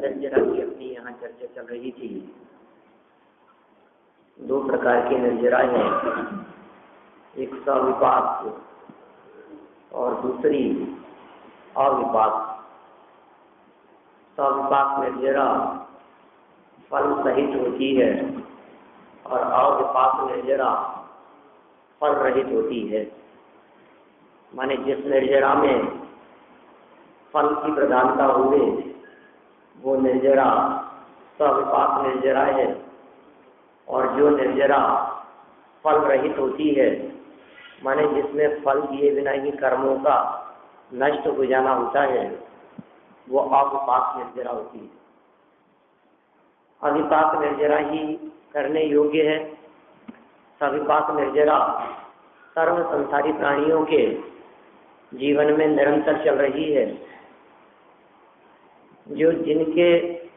निर्जरा की अपनी यहाँ चर्चा चल रही थी। दो प्रकार की निर्जरा है, एक सविपाक और दूसरी अविपाक। सविपाक निर्जरा फल सहित होती है और अविपाक निर्जरा फल रहित होती है। माने जिस निर्जरा में फल की प्रधानता हुए वो निर्जरा सविपाक निर्जरा है, और जो निर्जरा फल रहित होती है, माने जिसमें फल दिए बिना ही कर्मों का नष्ट हो जाना होता है, वो अविपाक निर्जरा होती है। अविपाक निर्जरा ही करने योग्य है। सविपाक निर्जरा सर्व संसारी प्राणियों के जीवन में निरंतर चल रही है। जो जिनके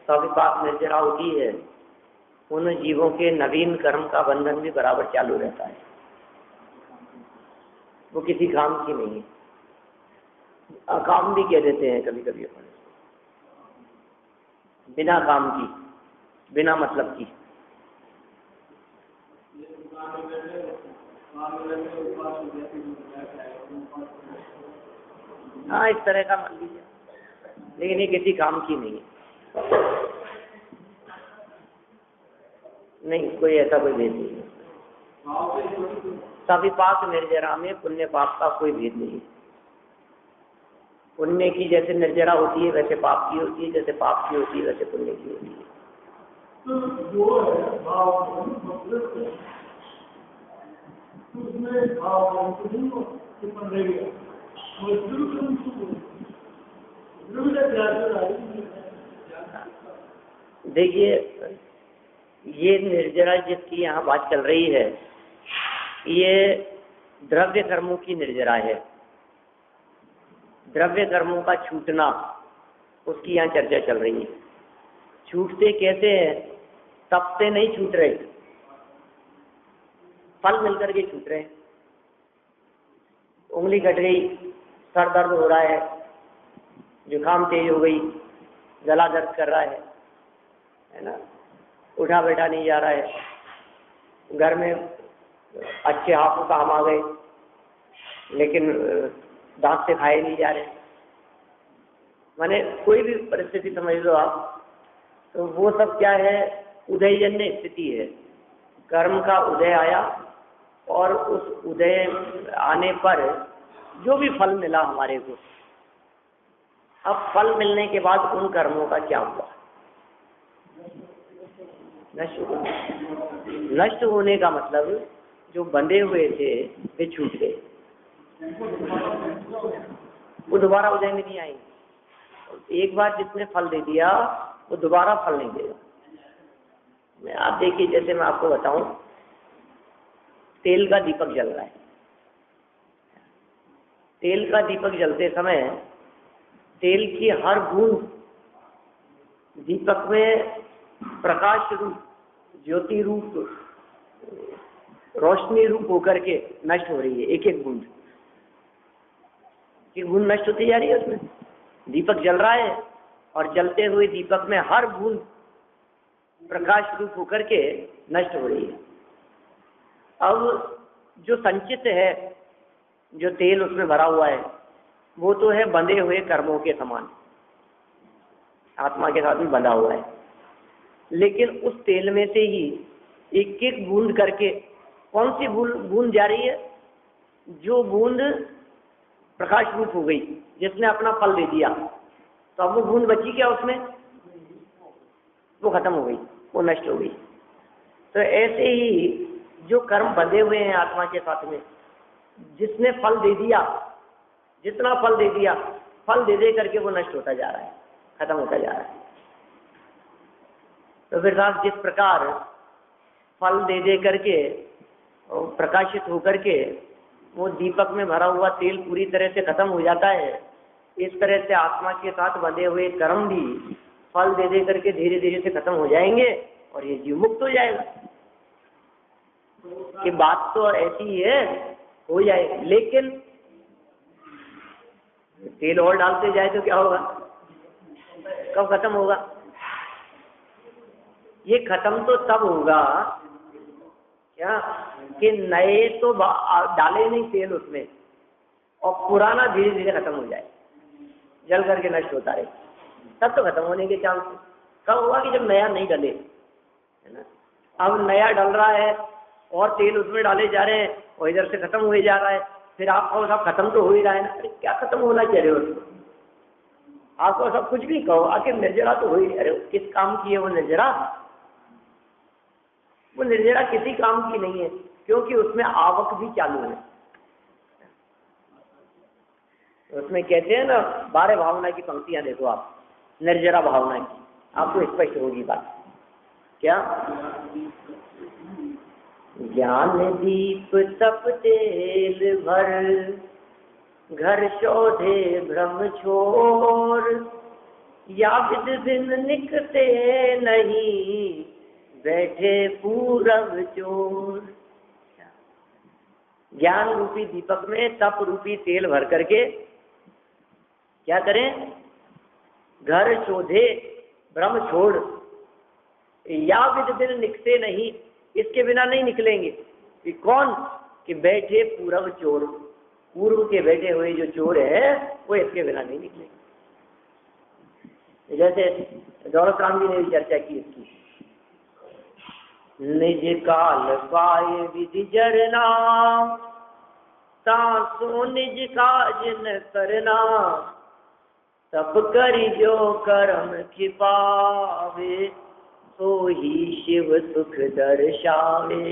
सविपाक निर्जरा होती है, उन जीवों के नवीन कर्म का बंधन भी बराबर चालू रहता है। वो किसी काम की नहीं है, अकाम भी कह देते हैं कभी कभी अपन, बिना काम की, बिना मतलब की। हाँ, इस तरह का मान लीजिए, लेकिन ये किसी काम की नहीं है। नहीं, कोई ऐसा कोई भेद नहीं है। सविपाक निर्जरा में पुण्य पाप का कोई भेद नहीं है। पुण्य की जैसे निर्जरा होती है वैसे पाप की होती है, जैसे पाप की होती है वैसे पुण्य की होती है। देखिए, ये निर्जरा जिसकी यहाँ बात चल रही है, ये द्रव्य कर्मों की निर्जरा है। द्रव्य कर्मों का छूटना, उसकी यहाँ चर्चा चल रही है। छूटते कैसे हैं? तप से नहीं छूट रहे, फल मिलकर के छूट रहे। उंगली कट गई, सर दर्द हो रहा है, जुकाम तेज हो गई, गला दर्द कर रहा है ना, उठा बैठा नहीं जा रहा है, घर में अच्छे हाथों काम आ गए लेकिन दांत से खाए नहीं जा रहे। माने कोई भी परिस्थिति समझ लो आप, तो वो सब क्या है? उदयजन्य स्थिति है। कर्म का उदय आया और उस उदय आने पर जो भी फल मिला हमारे को, अब फल मिलने के बाद उन कर्मों का क्या हुआ? नष्ट होने का मतलब जो बंधे हुए थे वे छूट गए, वो दोबारा उदय में नहीं आएंगे। एक बार जिसने फल दे दिया वो दोबारा फल नहीं देगा। मैं आप देखिए, जैसे मैं आपको बताऊं, तेल का दीपक जल रहा है। तेल का दीपक जलते समय तेल की हर बूंद दीपक में प्रकाश रूप, ज्योति रूप, रोशनी रूप होकर के नष्ट हो रही है। एक एक बूंद, एक बूंद नष्ट होती जा रही है। उसमें दीपक जल रहा है और जलते हुए दीपक में हर बूंद प्रकाश रूप होकर के नष्ट हो रही है। अब जो संचित है, जो तेल उसमें भरा हुआ है, वो तो है बंधे हुए कर्मों के समान, आत्मा के साथ में बंधा हुआ है। लेकिन उस तेल में से ही एक एक बूंद करके, कौन सी बूंद जा रही है? जो बूंद प्रकाश रूप हो गई, जिसने अपना फल दे दिया, तो अब वो बूंद बची क्या उसमें? वो खत्म हो गई, वो नष्ट हो गई। तो ऐसे ही जो कर्म बंधे हुए हैं आत्मा के साथ में, जिसने फल दे दिया, जितना फल दे दिया, फल दे दे करके वो नष्ट होता जा रहा है, खत्म होता जा रहा है। तो फिर साहब जिस प्रकार फल दे दे करके और प्रकाशित होकर के वो दीपक में भरा हुआ तेल पूरी तरह से खत्म हो जाता है, इस तरह से आत्मा के साथ बंधे हुए कर्म भी फल दे दे करके धीरे धीरे से खत्म हो जाएंगे और ये जीव मुक्त हो जाएगा। कि बात तो ऐसी ही है, हो जाए, लेकिन तेल और डालते जाए तो क्या होगा? कब खत्म होगा? ये खत्म तो तब होगा क्या कि नए तो डाले नहीं तेल उसमें, और पुराना धीरे धीरे खत्म हो जाए, जल करके नष्ट होता रहे, तब तो खत्म होने के चांस। कब होगा? कि जब नया नहीं डले, है ना। अब नया डल रहा है और तेल उसमें डाले जा रहे हैं और इधर से खत्म हुए जा रहा है, फिर आपको सब खत्म तो हो ही रहा है ना। अरे क्या खत्म होना चाह रहे हो? आपको सब कुछ भी कहो, आखिर निर्जरा तो हो ही। अरे किस काम की है वो निर्जरा? वो निर्जरा किसी काम की नहीं है, क्योंकि उसमें आवक भी चालू है। उसमें कहते हैं ना 12 भावना की पंक्तियां देखो आप, निर्जरा भावना की, आपको स्पष्ट होगी बात। क्या? ज्ञान दीप तप तेल भर, घर शोधे भ्रम छोर, या विद दिन निकते नहीं, बैठे पूरब चोर। ज्ञान रूपी दीपक में तप रूपी तेल भर करके क्या करें? घर शोधे भ्रम छोड़, या विद दिन निकते नहीं, इसके बिना नहीं निकलेंगे। कि कौन? कि बैठे पूरब चोर, पूर्व के बैठे हुए जो चोर है वो इसके बिना नहीं निकलेंगे। जैसे दौलत राम जी ने भी चर्चा की इसकी। निज काल पाए विधि जरना, तासो निज काज न करना, तप करि जो कर्म छिपावे, तो ही शिव सुख दर्शावे।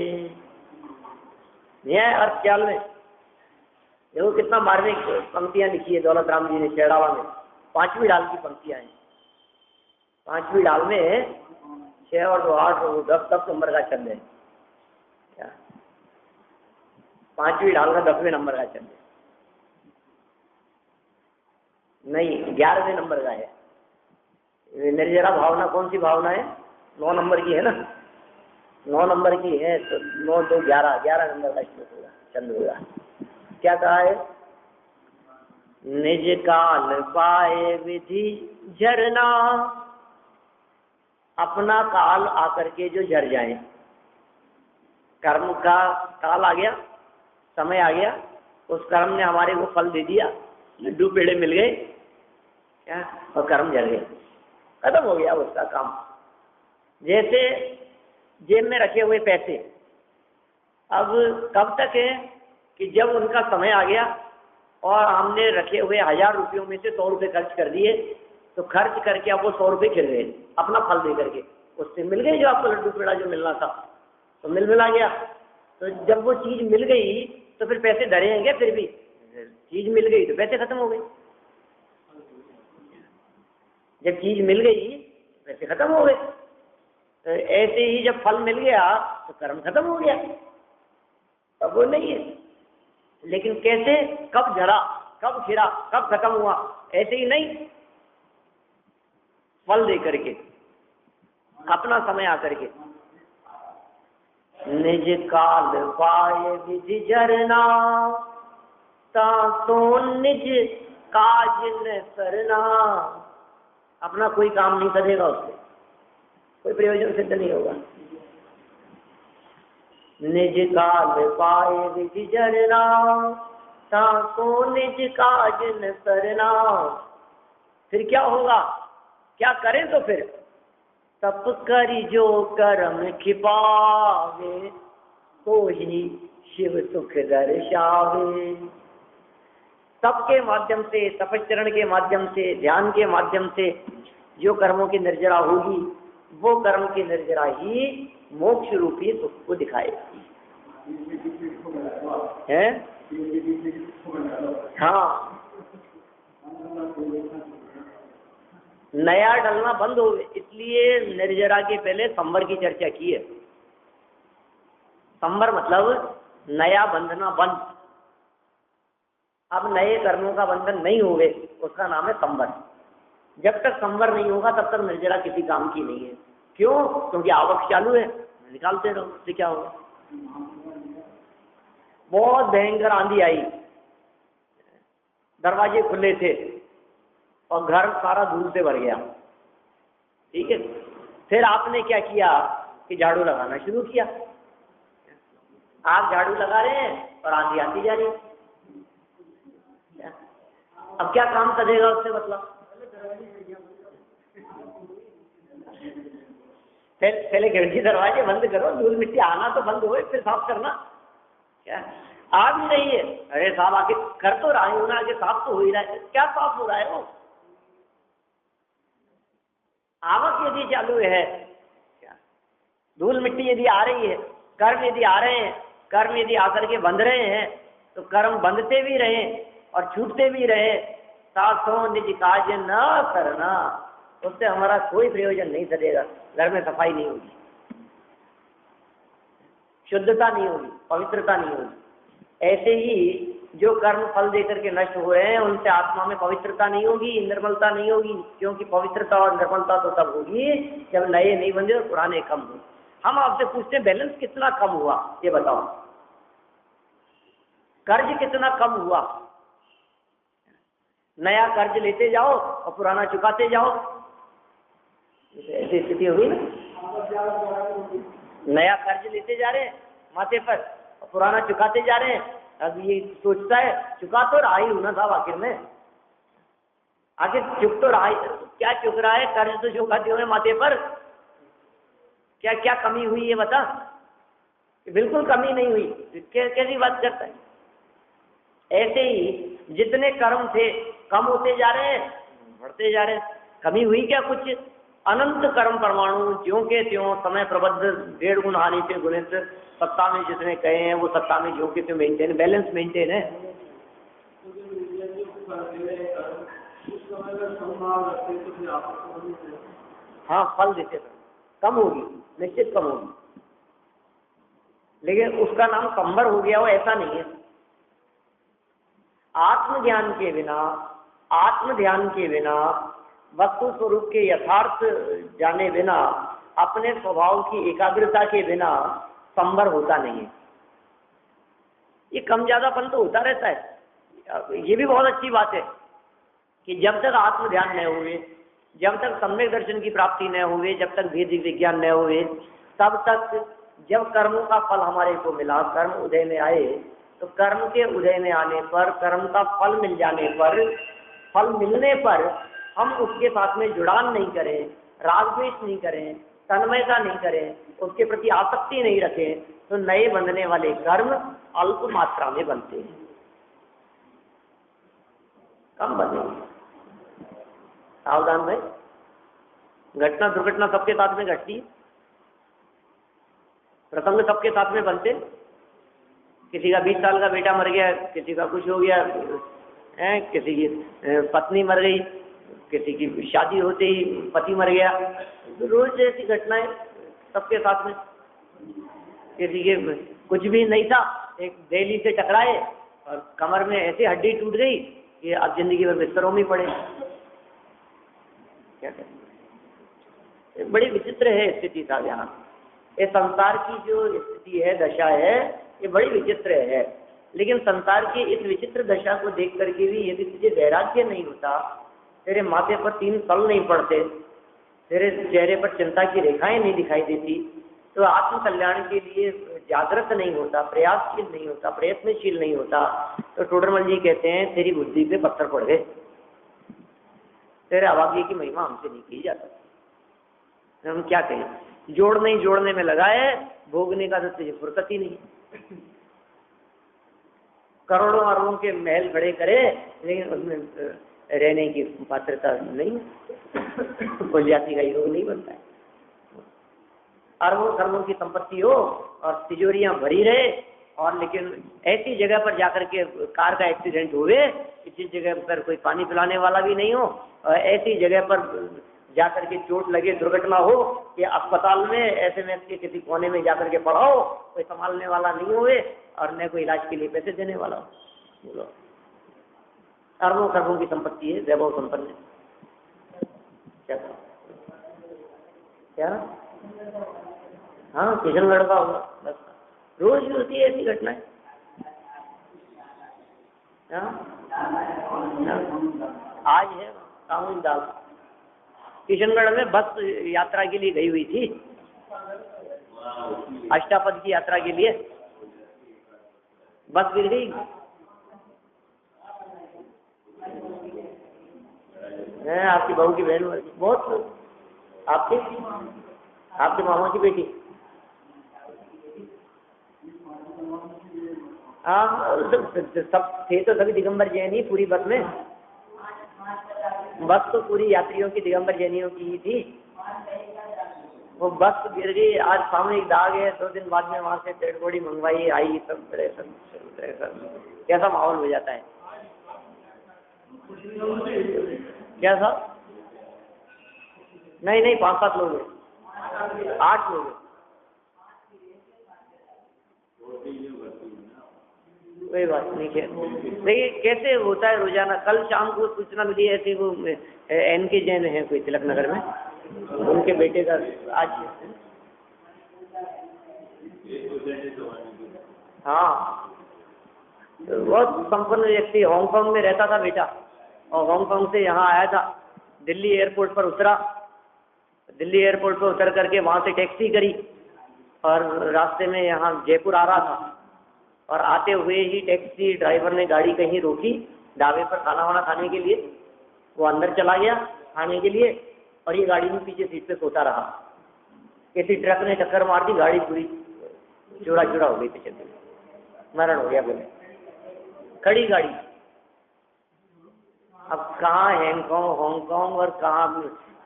न्याय अर्थ ख्याल में देखो कितना मार्मिक पंक्तियां लिखी है दौलत राम जी ने शेड़ावा में। 5वीं डाल की पंक्तियां हैं। 5वीं डाल में 6 और 2 8 और 10 नंबर का छंद है। क्या? 5वीं डाल का 10वें नंबर का छंद है, नहीं 11वें नंबर का है। निर्जरा भावना कौन सी भावना है? 9 नंबर की है ना, 9 नंबर की है, तो 9 2 11 नंबर का श्लोक होगा, छंद होगा। क्या कहा है? निज काल पाए विधि झरना, अपना काल आकर के जो झर जाए, कर्म का काल आ गया, समय आ गया, उस कर्म ने हमारे को फल दे दिया, लड्डू पेड़े मिल गए, क्या? और कर्म झर गए, खत्म हो गया उसका काम। जैसे जेब में रखे हुए पैसे अब कब तक है? कि जब उनका समय आ गया और हमने रखे हुए 1000 रुपयों में से 100 रुपये खर्च कर दिए, तो खर्च करके अब वो 100 रुपये खिल गए अपना फल दे करके, उससे मिल गए जो आपको लड्डू पेड़ा जो मिलना था, तो मिला गया। तो जब वो चीज मिल गई तो फिर पैसे धरेंगे, फिर भी चीज मिल गई तो पैसे खत्म हो गए। जब चीज मिल गई पैसे खत्म हो गए। तो ऐसे ही जब फल मिल गया तो कर्म खत्म हो गया, अब वो नहीं है। लेकिन कैसे? कब झरा, कब खिरा, कब खत्म हुआ? ऐसे ही नहीं, फल दे करके, अपना समय आकर के। निज काल पाए विधि झरना, तासो निज काज न करना। अपना कोई काम नहीं करेगा, उससे कोई प्रयोजन सिद्ध नहीं होगा। निज काल पाए विधि झरना, तासो निज काज न करना। फिर क्या होगा? क्या करें? तो फिर तप करि जो कर्म छिपावे, तो ही शिव सुख दर्शावे। तप के माध्यम से, तपश्चरण के माध्यम से, ध्यान के माध्यम से जो कर्मों की निर्जरा होगी, वो कर्म की निर्जरा ही मोक्ष रूपी सुख को दिखाएगी। है? हाँ, नया डलना बंद हो, इसलिए निर्जरा के पहले संवर की चर्चा की है। संवर मतलब नया बंधना बंद। अब नए कर्मों का बंधन नहीं होवे, उसका नाम है संवर। जब तक संवर नहीं होगा तब तक निर्जरा किसी काम की नहीं है। क्यों? क्योंकि आवक चालू है, निकालते रहो, उससे क्या होगा। बहुत भयंकर आंधी आई, दरवाजे खुले थे और घर सारा धूल से भर गया। ठीक है, फिर आपने क्या किया कि झाड़ू लगाना शुरू किया। आप झाड़ू लगा रहे हैं और आंधी आती जा रही है। अब क्या काम करेगा उससे? मतलब पहले खिड़की दरवाजे बंद करो, धूल मिट्टी आना तो बंद हो, फिर साफ करना। क्या आ भी रही है? अरे साहब आके कर तो रहा हूं ना, आके साफ तो हो ही रहा है। क्या साफ हो रहा है? वो आवक यदि चालू है, क्या धूल मिट्टी यदि आ रही है, कर्म यदि आ रहे हैं, कर्म यदि आकर के बंध रहे हैं, तो कर्म बंधते भी रहे और छूटते भी रहे। सासों निज काज न करना, उससे हमारा कोई प्रयोजन नहीं सदेगा। घर में सफाई नहीं होगी, शुद्धता नहीं होगी, पवित्रता नहीं होगी। ऐसे ही जो कर्म फल देकर के नष्ट हुए हैं, उनसे आत्मा में पवित्रता नहीं होगी, निर्मलता नहीं होगी। क्योंकि पवित्रता और निर्मलता तो तब होगी जब नए नहीं बंधे और पुराने कम हो। हम आपसे पूछते हैं बैलेंस कितना कम हुआ, ये बताओ। कर्ज कितना कम हुआ? नया कर्ज लेते जाओ और पुराना चुकाते जाओ, ऐसी स्थिति होगी ना। नया कर्ज लेते जा रहे हैं माथे पर और पुराना चुकाते जा रहे हैं। अब ये सोचता है चुका तो रहा ही हूं ना साहब, आखिर में आखिर चुक तो रहा ही। क्या चुक रहा है? कर्ज तो चुकाते हुए माथे पर। क्या क्या कमी हुई ये बता? बिल्कुल कमी नहीं हुई। कैसी बात करता है? ऐसे ही जितने कर्म थे कम होते जा रहे हैं, बढ़ते जा रहे हैं। कमी हुई क्या कुछ? अनंत कर्म परमाणु ज्यों के त्यों समय प्रबद्ध 1.5 गुण हानि से गुणित सत्ता में जितने कहे हैं वो सत्ता में ज्यों के त्यों मेंटेन, बैलेंस मेंटेन है। हाँ, फल देते कम होगी, निश्चित कम होगी, लेकिन उसका नाम संवर हो गया हो ऐसा नहीं है। आत्मज्ञान के बिना, आत्म ध्यान के बिना, वस्तु स्वरूप के यथार्थ जाने बिना, अपने स्वभाव की एकाग्रता के बिना संवर होता नहीं है। ये कम ज्यादापन तो होता रहता है। ये भी बहुत अच्छी बात है कि जब तक आत्म ध्यान न हुए, जब तक सम्यक दर्शन की प्राप्ति न हुए, जब तक भेद विज्ञान न हुए, तब तक जब कर्मों का फल हमारे को मिला, कर्म उदय में आए, तो कर्म के उदय में आने पर, कर्म का फल मिल जाने पर, फल मिलने पर हम उसके साथ में जुड़ान नहीं करें, राग द्वेष नहीं करें, तन्मयता नहीं करें, उसके प्रति आसक्ति नहीं रखें, तो नए बंधने वाले कर्म अल्प मात्रा में बनते हैं, कम बनेंगे। सावधान भाई, घटना दुर्घटना सबके साथ में घटती है, प्रसंग सबके साथ में बनते। किसी का 20 साल का बेटा मर गया, किसी का कुछ हो गया है, किसी की पत्नी मर गई, किसी की शादी होते ही पति मर गया, रोज ऐसी घटनाएं सबके साथ में। किसी के कुछ भी नहीं था, एक देली से टकराए और कमर में ऐसी हड्डी टूट गई कि अब जिंदगी भर बिस्तरों में पड़े। क्या करें? बड़ी विचित्र है स्थिति था यहाँ। ये संसार की जो स्थिति है, दशा है, ये बड़ी विचित्र है। लेकिन संसार की इस विचित्र दशा को देख करके भी यदि तुझे वैराग्य नहीं होता, तेरे माथे पर 3 तल नहीं पड़ते, तेरे चेहरे पर चिंता की रेखाएं नहीं दिखाई देती, तो आत्म कल्याण के लिए जागृत नहीं होता, प्रयासशील नहीं होता, प्रयत्नशील नहीं होता, तो टोडरमल जी कहते हैं तेरी बुद्धि पे पत्थर पड़ गए, तेरे अभाग्य की महिमा हमसे नहीं की जाती। हम क्या कहें? जोड़ने में लगा है, भोगने का तो तुझे फुर्सत ही नहीं। करोड़ों अरबों के महल खड़े करे, लेकिन उसमें रहने की पात्रता नहीं, कोई जाति का योग नहीं बनता है। अरबों खरबों की संपत्ति हो और तिजोरियां भरी रहे, और लेकिन ऐसी जगह पर जाकर के कार का एक्सीडेंट हुए, किसी जगह पर कोई पानी पिलाने वाला भी नहीं हो, और ऐसी जगह पर जाकर के चोट लगे, दुर्घटना हो कि अस्पताल में ऐसे में के किसी कोने में जाकर के पड़ा हो, कोई संभालने वाला नहीं हुए और न कोई इलाज के लिए पैसे देने वाला हो। बोलो, अरबों खरबों की संपत्ति है, वैभव संपन्न है। क्या हाँ, किशनगढ़ का होगा बस, रोज ही होती है ऐसी घटनाएं। आज है सामूहिक दाल, किशनगढ़ में बस यात्रा के लिए गई हुई थी, अष्टापद की यात्रा के लिए बस गिर गई। आपकी बहू की बहन, बहुत आपके मामा की बेटी। हाँ, सब थे तो सभी दिगंबर जैन ही पूरी बस में, बस तो पूरी यात्रियों की दिगंबर जैनियों की ही थी। वो बस गिर गई, आज सामूहिक दाग है, 2 दिन बाद में वहां से डेड बॉडी मंगवाई, आई, सब कैसा माहौल हो जाता है। क्या साहब? नहीं 5-7 लोग हैं, 8 लोग हैं। कोई बात नहीं है। देखिए कैसे होता है रोजाना। कल शाम को सूचना मिली ऐसी, वो NK जैन है कोई तिलक नगर में, उनके बेटे का आज। हाँ, बहुत संपन्न व्यक्ति, हांगकांग में रहता था बेटा, और हांगकांग से यहाँ आया था, दिल्ली एयरपोर्ट पर उतरा, दिल्ली एयरपोर्ट पर उतर करके वहाँ से टैक्सी करी और रास्ते में यहाँ जयपुर आ रहा था, और आते हुए ही टैक्सी ड्राइवर ने गाड़ी कहीं रोकी ढाबे पर खाना वाना खाने के लिए। वो अंदर चला गया खाने के लिए, और ये गाड़ी में पीछे सीट पे सोता रहा। किसी ट्रक ने टक्कर मार दी, गाड़ी पूरी चूड़ा चूड़ा हो गई, पीछे से मरण हो गया बोले, खड़ी गाड़ी। अब कहाँ हांगकांग और कहाँ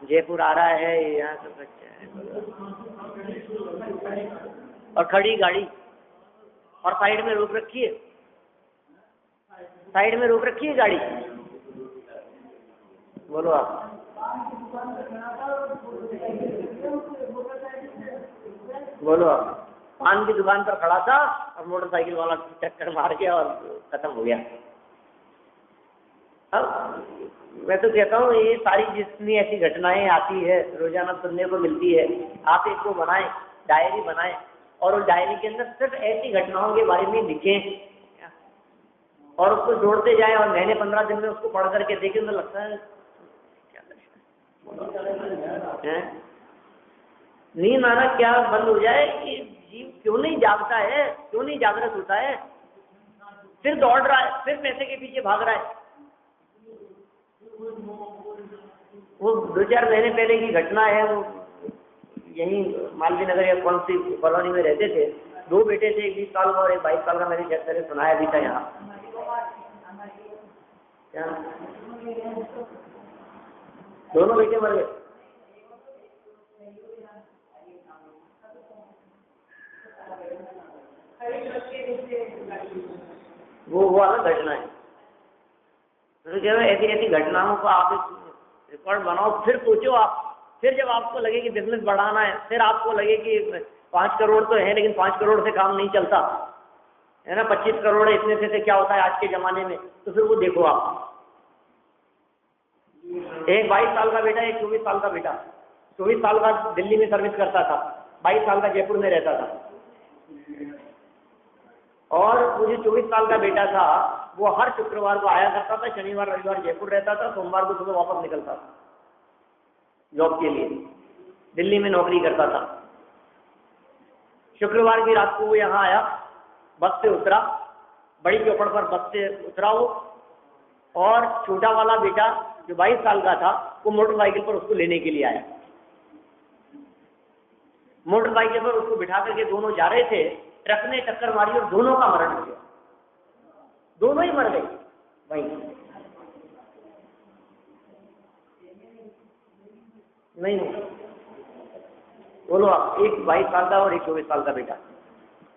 जयपुर आ रहा है, यहाँ सब बच्चा है, और खड़ी गाड़ी, और साइड में रोक रखी है, साइड में रोक रखी है गाड़ी। बोलो आप, बोलो आप। पान की दुकान पर खड़ा था और मोटरसाइकिल वाला टक्कर मार गया और खत्म हो गया। अब मैं तो कहता हूँ ये सारी जितनी ऐसी घटनाएं आती है रोजाना सुनने को मिलती है, आप इसको बनाएं, डायरी बनाएं, और उस डायरी के अंदर सिर्फ ऐसी घटनाओं के बारे में लिखें और उसको जोड़ते जाएं, और महीने 15 दिन में उसको पढ़ करके देखें तो लगता है क्या नींद आना क्या बंद हो जाए कि जीव क्यों नहीं जागता है, क्यों नहीं जागृत होता है, फिर दौड़ रहा है, फिर पैसे के पीछे भाग रहा है। वो 2-4 महीने पहले की घटना है, वो यहीं मालवीय नगर या कौन सी कॉलोनी में रहते थे, 2 बेटे थे, एक 20 साल का और एक 22 साल का। मैंने जैसे सुनाया भी था यहाँ, क्या दोनों बेटे मर गए। वो अलग घटना है। तो क्या ऐसी ऐसी घटनाओं को आप एक रिकॉर्ड बनाओ, फिर सोचो आप, फिर जब आपको लगे कि बिजनेस बढ़ाना है, फिर आपको लगे कि 5 करोड़ तो है लेकिन 5 करोड़ से काम नहीं चलता है ना, 25 करोड़ है, इतने से क्या होता है आज के जमाने में, तो फिर वो देखो आप। एक 22 साल का बेटा, एक 24 साल का बेटा। 24 साल का दिल्ली में सर्विस करता था, 22 साल का जयपुर में रहता था। और वो जो 24 साल का बेटा था वो हर शुक्रवार को आया करता था, शनिवार रविवार जयपुर रहता था, सोमवार को सुबह वापस निकलता था जॉब के लिए, दिल्ली में नौकरी करता था। शुक्रवार की रात को वो यहाँ आया, बस से उतरा, बड़ी चौपड़ पर बस से उतरा वो, और छोटा वाला बेटा जो 22 साल का था वो मोटरसाइकिल पर उसको लेने के लिए आया। मोटरसाइकिल पर उसको बिठा करके दोनों जा रहे थे, ट्रक ने टक्कर मारी और दोनों का मरण हो गया। दोनों ही मर गए वहीं। नहीं बोलो आप, एक 22 साल का और एक 24 साल का बेटा।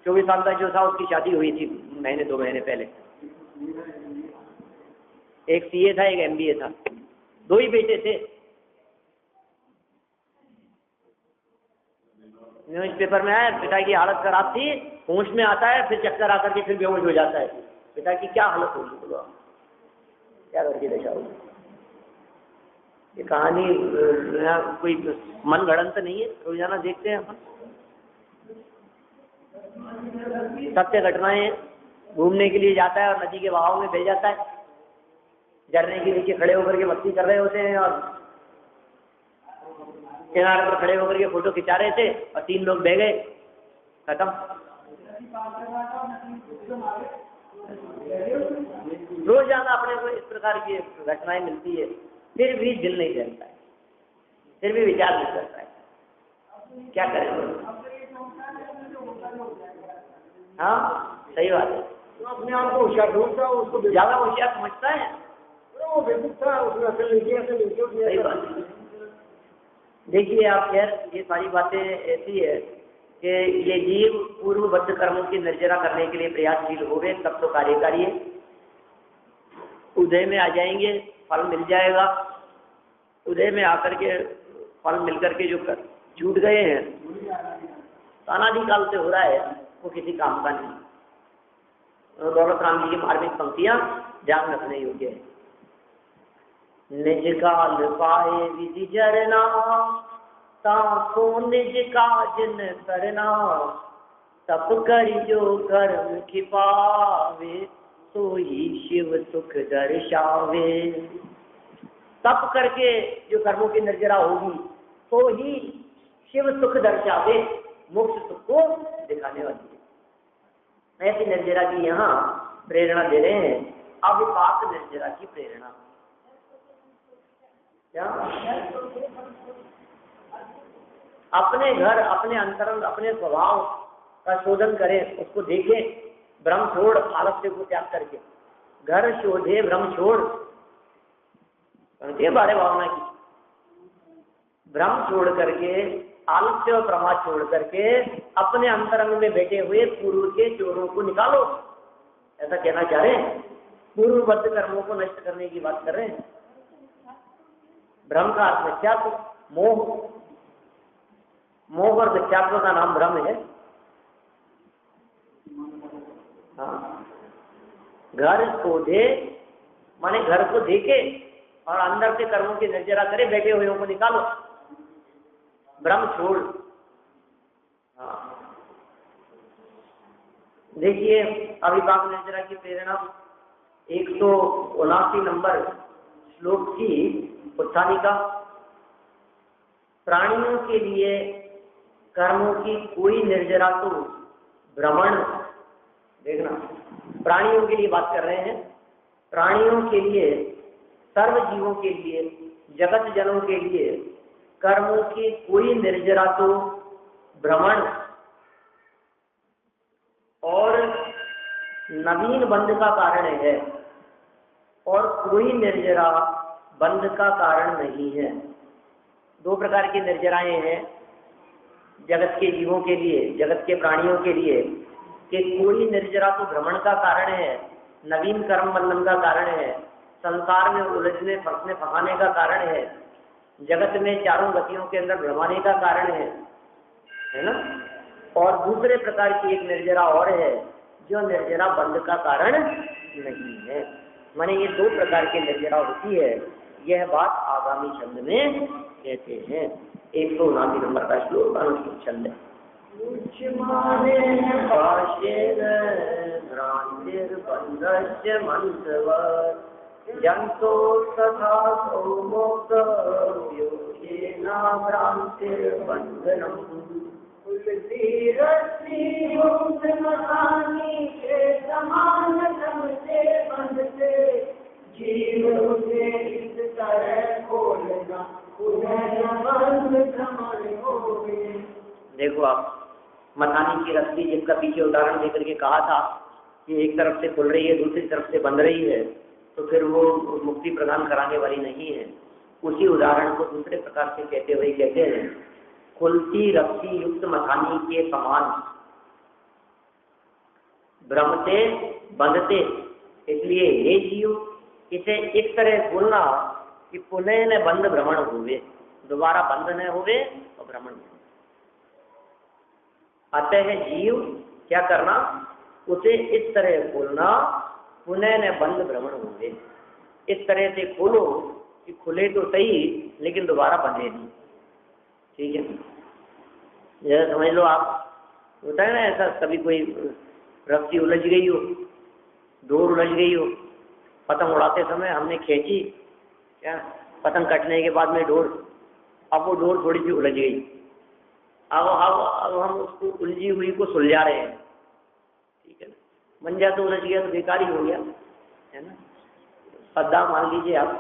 24 साल का जो था उसकी शादी हुई थी 2 महीने पहले। एक सीए था, एक एमबीए था, 2 ही बेटे थे। न्यूज पेपर में आया, पिता की हालत खराब थी, होश में आता है, फिर चक्कर आकर के फिर बेहोश हो जाता है। पिता की क्या हालत होगी बोलो आप, क्या करके दशा होगी। ये कहानी कोई मन गढ़ंत नहीं है, रोजाना देखते हैं अपन, सत्य घटनाएं। घूमने के लिए जाता है और नदी के बहाव में बह जाता है, झरने के नीचे खड़े होकर के मस्ती कर रहे होते हैं और किनारे पर खड़े होकर के फोटो खिंचा रहे थे और 3 लोग बह गए, खत्म। रोजाना अपने को इस प्रकार की घटनाएं मिलती है, फिर भी दिल नहीं रहता है, फिर भी विचार नहीं करता है, क्या करें। हाँ सही बात है, अपने आप को होशियार ढूंढता है, उसको ज्यादा होशियार समझता है, वो बेवकूफ था, उसमें अकल नहीं थी। सही बात है। देखिए आप यार, ये सारी बातें ऐसी है कि ये जीव पूर्वबद्ध कर्मों की निर्जरा करने के लिए प्रयासशील हो गए, तब तो कार्यकारी है। उदय में आ जाएंगे, फल मिल जाएगा। उदय में आकर के फल मिलकर के जो छूट गए हैं, अनादिकाल से हो रहा है, वो किसी काम का नहीं। दौलत राम जी की मार्मिक पंक्तियां ध्यान रखने योग्य है। निज काल पाए विधि जरना, ताको निज काजन करना, तप करि जो कर्म खिपावे, सोई शिव सुख दर्शावे। तप करके जो कर्मों की निर्जरा होगी, तो ही शिव सुख दर्शावे, मोक्ष सुख को दिखाने वाली है। ऐसी निर्जरा की यहाँ प्रेरणा दे रहे हैं, अविपाक निर्जरा की प्रेरणा। क्या अपने घर, अपने अंतरंग, अपने स्वभाव का शोधन करें, उसको देखें। भ्रम छोड़, आलस्य को त्याग करके घर शोधे भ्रम छोड़, करके बारे भावना की। भ्रम छोड़ करके, आलस्य और प्रमाद छोड़ करके अपने अंतरंग में बैठे हुए पूर्व के चोरों को निकालो, ऐसा कहना चाह रहे हैं। पूर्वबद्ध कर्मों को नष्ट करने की बात कर रहे हैं। भ्रम का अर्थ मिथ्यात्व, मोह, मोह और मिथ्यात्व का नाम भ्रम है। हाँ, घर शोधे माने घर को देखे और अंदर से कर्मों की निर्जरा करे, बैठे हुए को निकालो, भ्रम छोड़। हाँ देखिए, अविपाक निर्जरा की प्रेरणा 179 नंबर श्लोक की उत्थानिका। प्राणियों के लिए कर्मों की कोई निर्जरा तो भ्रमण, देखना प्राणियों के लिए बात कर रहे हैं, प्राणियों के लिए, सर्व जीवों के लिए, जगत जनों के लिए कर्मों की कोई निर्जरा तो भ्रमण और नवीन बंध का कारण है, और कोई निर्जरा बंध का कारण नहीं है। 2 प्रकार की निर्जराएं हैं जगत के जीवों के लिए, जगत के प्राणियों के लिए, कि कोई निर्जरा तो भ्रमण का कारण है, नवीन कर्म बंधन का कारण है, संसार में उलझने फंसने फंसाने का कारण है, जगत में चारों गतियों के अंदर भ्रमाने का कारण है ना। और दूसरे प्रकार की एक निर्जरा और है, जो निर्जरा बंध का कारण नहीं है। माने ये 2 प्रकार की निर्जरा होती है। यह बात आगामी छंद में कहते हैं। 179 नंबर का श्लोक अनुष्ठित छंद है। जंतो तथा देखो आप, मथानी की रस्सी जिसका पीछे उदाहरण देकर के कहा था कि एक तरफ से खुल रही है दूसरी तरफ से बंध रही है, तो फिर वो मुक्ति प्रदान कराने वाली नहीं है। उसी उदाहरण को दूसरे प्रकार से कहते हुए कहते हैं, खुलती रस्सी युक्त मथानी के समान भ्रमते बंधते, इसलिए हे जीव इसे इस तरह खोलना कि पुनः न बंद भ्रमण हुए, दोबारा बंद न हुए और भ्रमण हुए। अतः जीव क्या करना, उसे इस तरह खोलना पुनः न बंद भ्रमण हुए, इस तरह से खोलो कि खुले तो सही लेकिन दोबारा बंधे नहीं। ठीक है, जैसे समझ लो आप, होता है ना ऐसा, कभी कोई रस्सी उलझ गई हो, डोर उलझ गई हो, पतंग उड़ाते समय हमने खींची, क्या पतंग कटने के बाद में डोर, अब वो डोर थोड़ी सी उलझ गई, अब हम उसको उलझी हुई को सुलझा रहे हैं। ठीक है ना, मंजा तो उलझ गया तो बेकार ही हो गया, है ना। पद्दा मान लीजिए आप,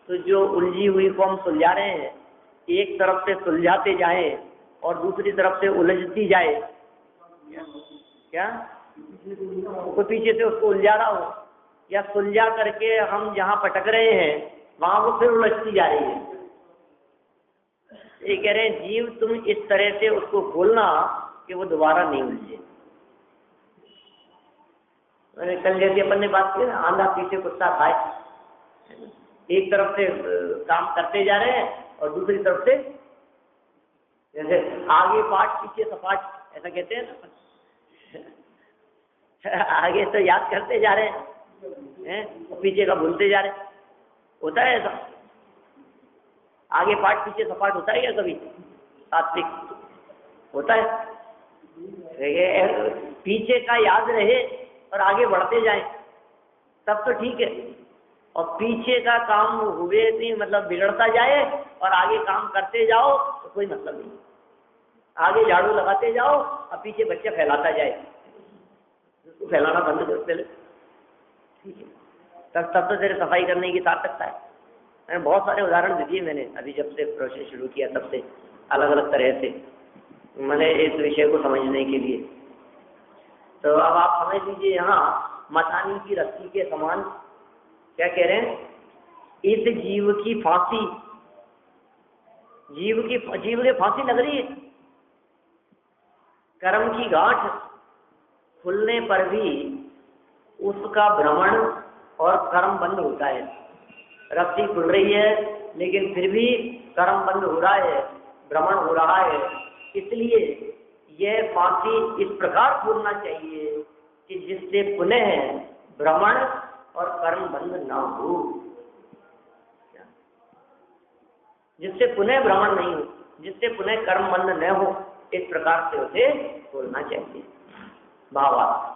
तो जो उलझी हुई को हम सुलझा रहे हैं, एक तरफ से सुलझाते जाए और दूसरी तरफ से उलझती जाए, क्या कोई पीछे से उसको उलझा रहा हो, या सुलझा करके हम जहाँ पटक रहे हैं वहां वो फिर उलझती जा रही है। ये कह रहे हैं जीव तुम इस तरह से उसको खोलना कि वो दोबारा नहीं उलझे। कल जैसे अपन ने बात की ना, आंधा पीछे कुत्ता खाए, एक तरफ से काम करते जा रहे हैं और दूसरी तरफ से जैसे आगे पाठ पीछे सपाट, ऐसा कहते हैं ना, आगे तो याद करते जा रहे हैं और पीछे का भूलते जा रहे हैं। होता है ऐसा, आगे पाठ पीछे सपाट होता है क्या कभी? सात्विक होता है, पीछे का याद रहे और आगे बढ़ते जाए तब तो ठीक है, और पीछे का काम हुए नहीं, मतलब बिगड़ता जाए और आगे काम करते जाओ तो कोई मतलब नहीं। आगे झाड़ू लगाते जाओ और पीछे बच्चे फैलाता जाए, उसको फैलाना बंद करो पहले, ठीक है, तब तो तेरे सफाई करने की ताकत है। मैंने बहुत सारे उदाहरण दिए, मैंने अभी जब से प्रोसेस शुरू किया तब से अलग अलग तरह से, मैंने इस विषय को समझने के लिए। तो अब आप समझ लीजिए, यहाँ मथानी की रस्सी के समान क्या कह रहे हैं, इस जीव की फांसी, जीव के फांसी लग रही है, कर्म की गांठ खुलने पर भी उसका भ्रमण और कर्म बंद होता है। रस्सी खुल रही है लेकिन फिर भी कर्म बंद हो रहा है, भ्रमण हो रहा है, इसलिए यह फांसी इस प्रकार खोलना चाहिए कि जिससे पुनः भ्रमण और कर्म बंद ना हो, जिससे पुनः भ्रमण नहीं हो, जिससे पुनः कर्म बंद न हो, इस प्रकार से उसे खोलना चाहिए। भावार्थ,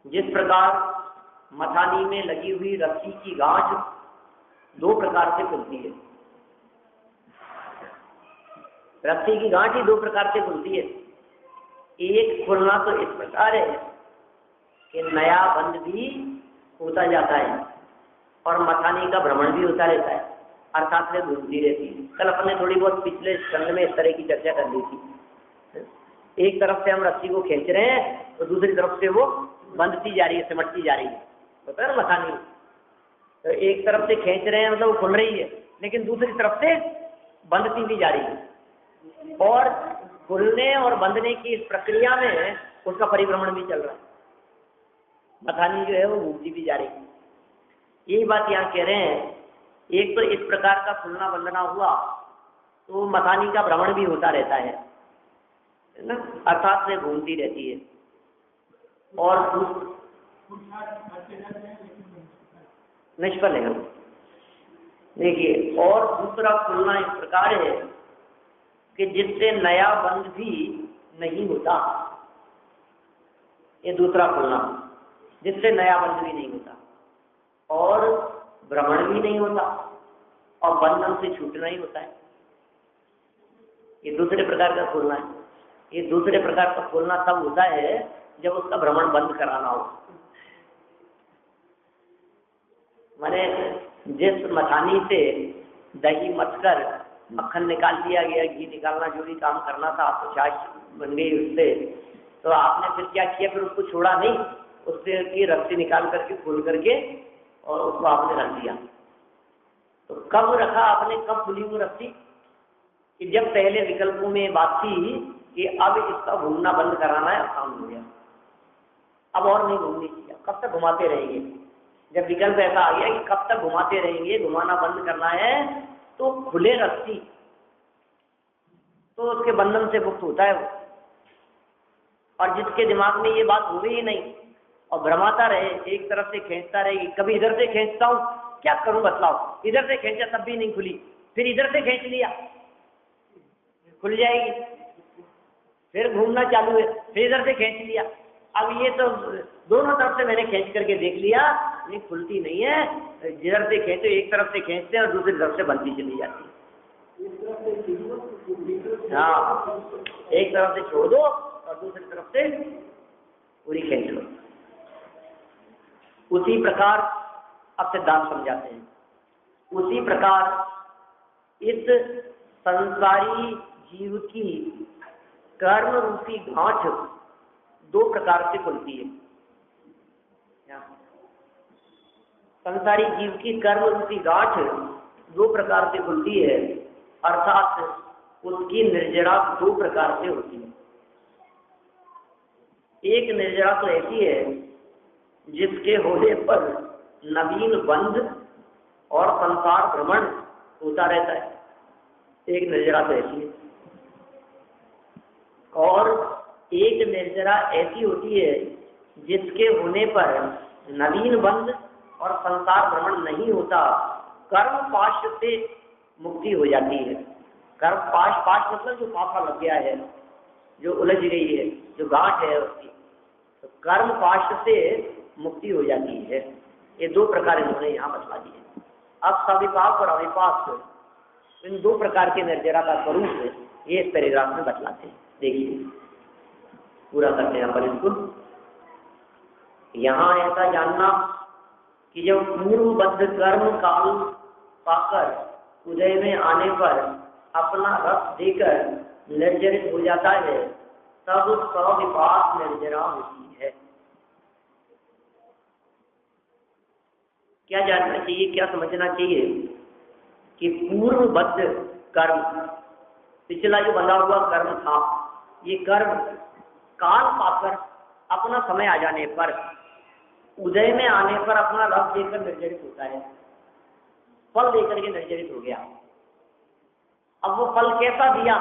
जिस प्रकार मथानी में लगी हुई रस्सी की गांठ दो प्रकार से खुलती है, रस्सी की गांठ ही दो प्रकार से खुलती है। एक खुलना तो इस प्रकार है कि नया बंद भी होता जाता है और मथानी का भ्रमण भी होता रहता है, अर्थात में घूमती रहती है। कल अपन ने थोड़ी बहुत पिछले खंड में इस तरह की चर्चा कर ली थी। एक तरफ से हम रस्सी को खींच रहे हैं तो दूसरी तरफ से वो बंधती जा रही है, सिमटती जा रही है, होता है ना मथानी। तो एक तरफ से खींच रहे हैं मतलब वो खुल रही है, लेकिन दूसरी तरफ से बंधती भी जा रही है, और खुलने और बंधने की इस प्रक्रिया में उसका परिभ्रमण भी चल रहा है, मथानी जो है वो घूमती भी जा रही है। यही बात यहाँ कह रहे हैं, एक तो इस प्रकार का खुलना बंधना हुआ तो मथानी का भ्रमण भी होता रहता है ना, अर्थात से घूमती रहती है। और निष्फल है, देखिए, और दूसरा खुलना इस प्रकार है कि जिससे नया बंध भी नहीं होता, ये दूसरा खुलना, जिससे नया बंध भी नहीं होता और भ्रमण भी नहीं होता और बंधन से छूटना ही होता है। ये दूसरे प्रकार का खुलना है। ये दूसरे प्रकार का खुलना तब होता है जब उसका भ्रमण बंद कराना हो। माने जिस मथानी से दही मथकर मक्खन निकाल लिया गया, घी निकालना जो भी काम करना था, तो छाछ बन गई उससे, तो आपने फिर क्या किया, फिर उसको छोड़ा नहीं, उससे की रस्सी निकाल करके खोल करके और उसको आपने रख दिया। तो कब रखा आपने, कब खुली वो रस्सी, कि जब पहले विकल्पों में बात थी कि अब इसका घूमना बंद कराना है, आसान हो गया, अब और नहीं घूमनी चाहिए, कब तक घुमाते रहेंगे। जब विकल्प ऐसा आ गया कि कब तक घुमाते रहेंगे, घुमाना बंद करना है, तो खुले रस्सी, तो उसके बंधन से मुक्त होता है वो। और जिसके दिमाग में ये बात हो गई नहीं और भ्रमाता रहे, एक तरफ से खींचता रहे, कभी इधर से खींचता हूँ, क्या करूं बतलाओ, इधर से खींचा तब भी नहीं खुली, फिर इधर से खींच लिया, खुल जाएगी, फिर घूमना चालू है, फिर इधर से खींच लिया, अब ये तो दोनों तरफ से मैंने खींच करके देख लिया, नहीं खुलती नहीं है, जिधर से खींचो, एक तरफ से खींचते हैं और दूसरी तरफ से बनती चली जाती है। हाँ, एक तरफ से छोड़ दो और दूसरी तरफ से पूरी खींच लो। उसी प्रकार अब सिद्धांत समझाते हैं, उसी प्रकार इस संसारी जीव की कर्म रूपी गांठ दो प्रकार से खुलती है। संसारी जीव की कर्म रूपी गांठ दो प्रकार से खुलती है, अर्थात उसकी निर्जरा दो प्रकार से होती है। एक निर्जरा तो ऐसी है जिसके होने पर नवीन बंध और संसार भ्रमण होता रहता है, एक निर्जरा तो ऐसी है। और एक निर्जरा ऐसी होती है जिसके होने पर नवीन बंध और संसार भ्रमण नहीं होता, कर्म पाश से मुक्ति हो जाती है। कर्म पाश, पाश मतलब जो पासा लग गया है, जो उलझ गई है, जो गांठ है उसकी, तो कर्म पाश से मुक्ति हो जाती है। ये दो प्रकार इन्होंने यहाँ बतला दिए। अब सविपाक और अविपाक, इन दो प्रकार के निर्जरा का स्वरूप ये इस पैराग्राफ में बतलाते हैं। देखिए, पूरा करते हैं अपन इसको। यहाँ ऐसा जानना कि जब पूर्वबद्ध कर्म काल पाकर उदय में आने पर अपना रस देकर निर्जरित हो जाता है, तब सविपाक निर्जरा होती है। क्या जानना चाहिए, क्या समझना चाहिए कि पूर्वबद्ध कर्म, पिछला जो बंधा हुआ कर्म था, ये कर्म काल पाकर अपना समय आ जाने पर, उदय में आने पर अपना रस देकर निर्जरित होता है, फल देकर के निर्जरित हो गया। अब वो फल कैसा दिया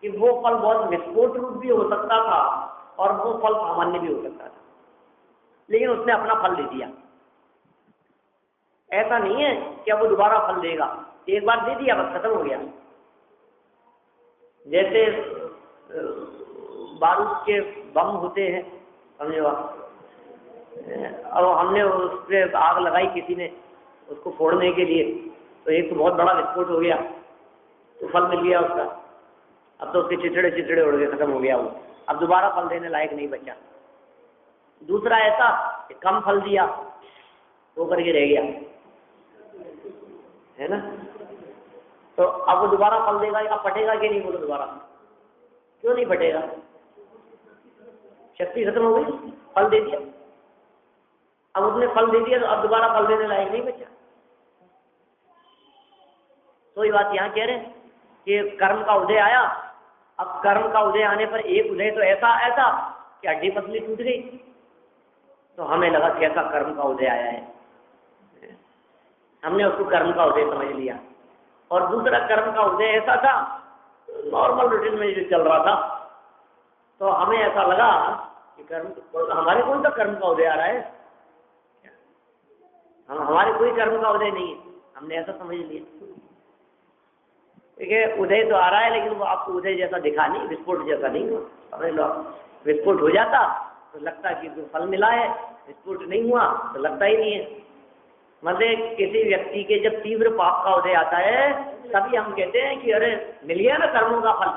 कि वो फल बहुत विस्फोट रूप भी हो सकता था और वो फल सामान्य भी हो सकता था, लेकिन उसने अपना फल दे दिया। ऐसा नहीं है कि अब वो दोबारा फल देगा, एक बार दे दिया बस खत्म हो गया। जैसे बारूद के बम होते हैं, समझो आप, अब हमने उस पर आग लगाई किसी ने उसको फोड़ने के लिए, तो एक तो बहुत बड़ा विस्फोट हो गया, तो फल मिल गया उसका, अब तो उसके चिचड़े चिचड़े उड़ गए, खत्म हो गया वो, अब दोबारा फल देने लायक नहीं बचा। दूसरा ऐसा कि कम फल दिया तो करके रह गया, है ना, तो अब वो दोबारा फल देगा, अब फटेगा कि नहीं, बोलो दोबारा क्यों नहीं फटेगा, शक्ति खत्म हो गई, फल दे दिया, अब उसने फल दे दिया तो अब दोबारा फल देने लायक नहीं बचा। तो ये बात यहाँ कह रहे हैं कि कर्म का उदय आया, अब कर्म का उदय आने पर एक उदय तो ऐसा ऐसा कि हड्डी पसली टूट गई, तो हमें लगा कैसा कर्म का उदय आया है, हमने उसको कर्म का उदय समझ लिया। और दूसरा कर्म का उदय ऐसा था, नॉर्मल रूटीन में जो चल रहा था, तो हमें ऐसा लगा कि कर्म, हमारे कौन सा कर्म का उदय आ रहा है, हमारे कोई कर्म का उदय नहीं है, हमने ऐसा समझ लिया। ठीक है, उदय तो आ रहा है लेकिन वो आपको उदय जैसा दिखा नहीं, विस्फोट जैसा नहीं हुआ, समझ लो। विस्फोट हो जाता तो लगता कि तो फल मिला है, विस्फोट नहीं हुआ तो लगता ही नहीं है। मतलब किसी व्यक्ति के जब तीव्र पाप का उदय आता है तभी हम कहते हैं कि अरे मिल गया ना कर्मों का फल।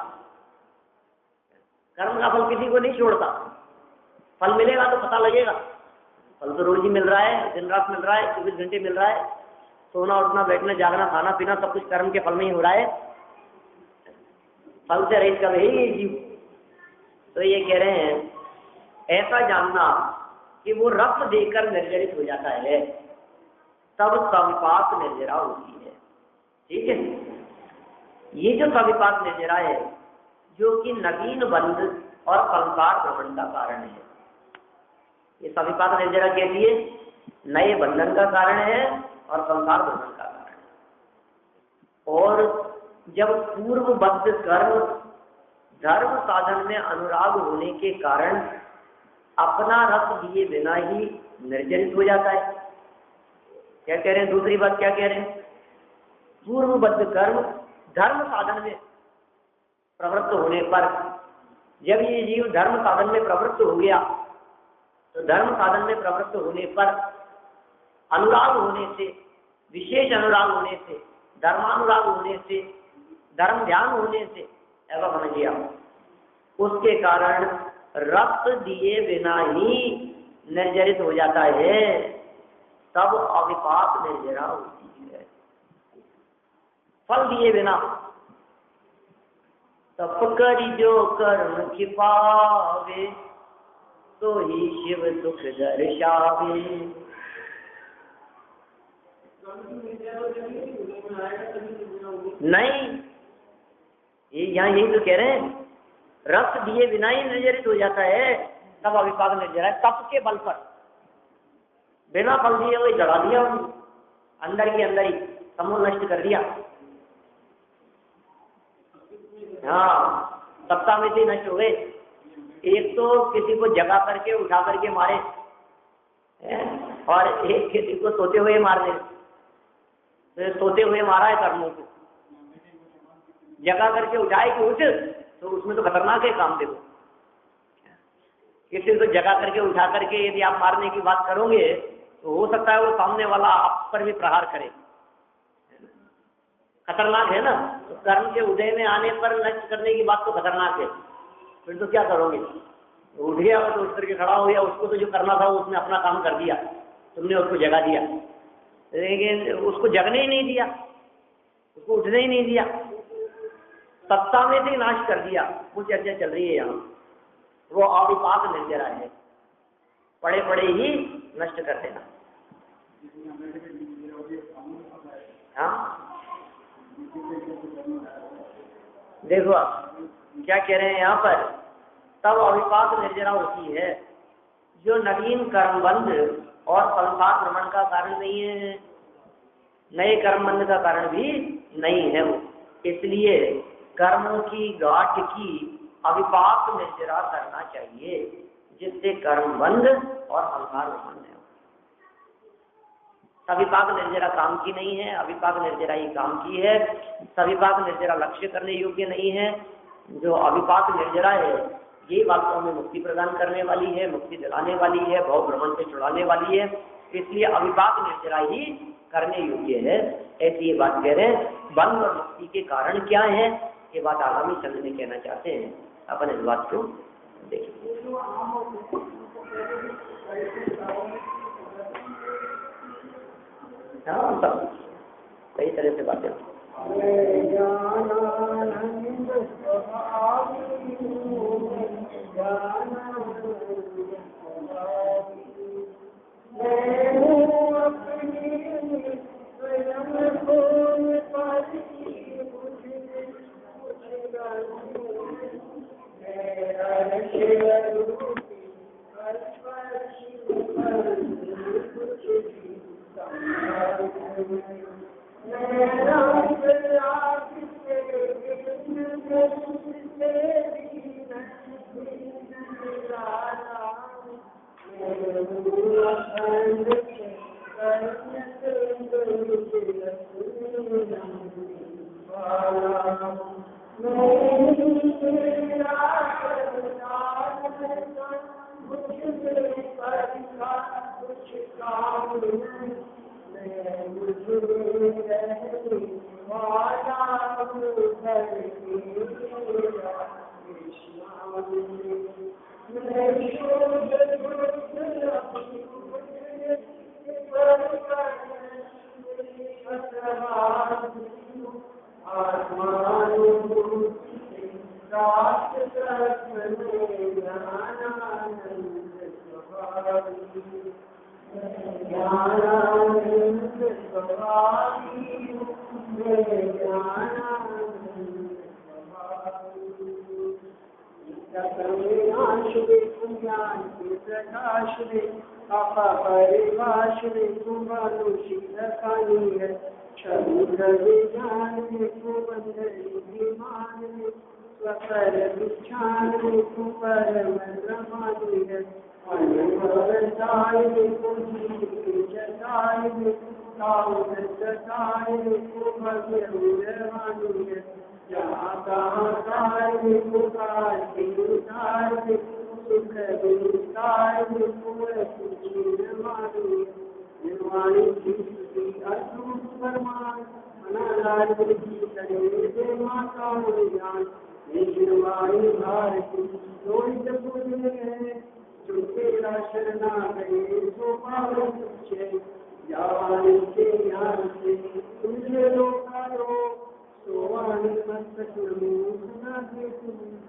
कर्म का फल किसी को नहीं छोड़ता, फल मिलेगा तो पता लगेगा। फल तो रोज ही मिल रहा है, दिन रात मिल रहा है, 24 घंटे मिल रहा है, सोना उठना बैठना जागना खाना पीना सब कुछ कर्म के फल में ही हो रहा है। फल से रहित कब है ये जीव, तो ये कह रहे हैं ऐसा जानना कि वो रस देकर निर्जरित हो जाता है, तब सविपाक निर्जरा होती है। ठीक है, ये जो सविपाक निर्जरा है जो कि नवीन बंध और संसार भ्रमण का कारण है। ये सविपाक निर्जरा कैसी है? नए बंधन का कारण है और संसार भ्रमण का कारण है। और जब पूर्वबद्ध कर्म धर्म साधन में अनुराग होने के कारण अपना रस दिए बिना ही निर्जरित हो जाता है। क्या कह रहे हैं? दूसरी बात क्या कह रहे हैं? पूर्वबद्ध कर्म धर्म साधन में प्रवृत्त होने पर, जब ये जीव धर्म साधन में प्रवृत्त हो गया तो धर्म साधन में प्रवृत्त होने पर अनुराग होने से, विशेष अनुराग होने से, धर्मानुराग होने से, धर्म ध्यान होने से, ऐसा समझिए आप, उसके कारण रस दिए बिना ही निर्जरित हो जाता है, तब अविपाक निर्जरा होती है। फल दिए बिना तप करी जो कर्म छिपावे, तो ही शिव सुख दर्शावे। नहीं, ये यहाँ यही तो कह रहे हैं, रस दिए बिना ही निर्जरित हो जाता है, तब अविपाक निर्जरा है। तप के बल पर बिना फल दिए वही जगा दिया, अंदर के अंदर ही समूह नष्ट कर दिया। हाँ, सप्ताह में से नष्ट हो गए। एक तो किसी को जगा करके उठा करके मारे, और एक किसी को सोते हुए मार दे। तो सोते हुए मारा है कर्मों को, जगा करके उठाए कि उठ, तो उसमें तो खतरनाक है काम। देखो, किसी को जगा करके उठा करके यदि आप मारने की बात करोगे तो हो सकता है वो सामने वाला आप पर भी प्रहार करे, खतरनाक है ना। तो कर्म के उदय में आने पर नष्ट करने की बात तो खतरनाक है। फिर तो क्या करोगे? उठ गया तो उठ करके खड़ा हो गया, उसको तो जो करना था उसने अपना काम कर दिया, तुमने उसको जगा दिया, लेकिन उसको जगने ही नहीं दिया, उसको उठने ही नहीं दिया, सत्ता में से नाश कर दिया। वो चर्चा चल रही है यहाँ, वो अविपाक निर्जरा है, पड़े पड़े ही नष्ट कर देना। हाँ, देखो आप क्या कह रहे हैं यहाँ पर, तब अविपाक निर्जरा होती है जो नवीन कर्मबंध और संसार भ्रमण का कारण नहीं है, नए कर्मबंध का कारण भी नहीं है वो। इसलिए कर्मों की गांठ की अविपाक निर्जरा करना चाहिए, जिससे कर्मबंध और संसार भ्रमण है। सविपाक निर्जरा काम की नहीं है, अविपाक निर्जरा ही काम की है। सविपाक निर्जरा लक्ष्य करने योग्य नहीं है। जो अविपाक निर्जरा है ये वास्तव में मुक्ति प्रदान करने वाली है, मुक्ति दिलाने वाली है, भव भ्रमण से छुड़ाने वाली है। इसलिए अविपाक निर्जरा ही करने योग्य है, ऐसी ये बात कह रहे हैं। बंध और मुक्ति के कारण क्या है, ये बात आगामी चंद में कहना चाहते हैं। अपन इस बात को देखिए। हाँ, सब सही तरह से बातें। प्रकाश दे आपा परिभाष दे कुमानुषी रखानी है शरीर विज्ञान में कुबंधरी विमान में स्वकर विच्छान में कुपर रमानी है अनुभवताय में कुजी जताय में ताउन जताय में कुभव्य रवानी है जहाँ तहाँ काय में पुकार के उतार में सुख विस्तार में कुवर कुची रवानी है निर्वाणी की अद्भुत परमान अनालाल की करे दे माता ज्ञान निर्वाणी भारती लोहित बुद्ध है जो तेरा शरणा गए सो पावन तुझे जावानी के ज्ञान से तुझे लोकारो सोवानी मस्तक नमो सदा दे तुम्हें